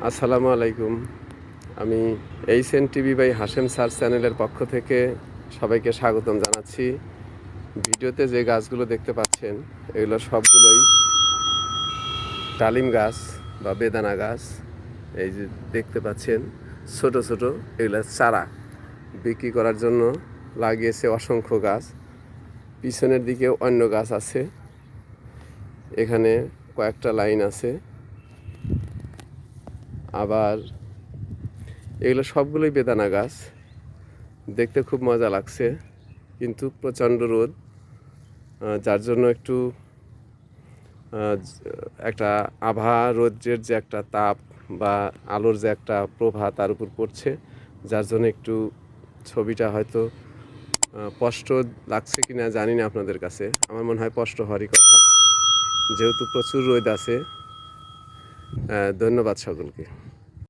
আসসালামু আলাইকুম। আমি HN TV by Hashem sir চ্যানেলের পক্ষ থেকে সবাইকে স্বাগতম জানাচ্ছি। ভিডিওতে যে গাছগুলো দেখতে পাচ্ছেন এগুলো সবগুলোই ডালিম গাছ বা বেদানা গাছ। এই যে দেখতে পাচ্ছেন ছোট ছোট এগুলো চারা বিক্রি করার জন্য লাগিয়েছে অসংখ্য গাছ। পিছনের দিকে অন্য গাছ আছে, এখানে কয়েকটা লাইন আছে। আবার এগুলো সবগুলোই বেদানা গাছ, দেখতে খুব মজা লাগছে, কিন্তু প্রচণ্ড রোদ, যার জন্য একটু একটা আভা, রৌদ্রের যে একটা তাপ বা আলোর যে একটা প্রভা তার উপর পড়ছে, যার জন্য একটু ছবিটা হয়তো স্পষ্ট লাগছে কি না জানি না আপনাদের কাছে। আমার মনে হয় স্পষ্ট হওয়ারই কথা, যেহেতু প্রচুর রোদ আছে। ধন্যবাদ সকলকে।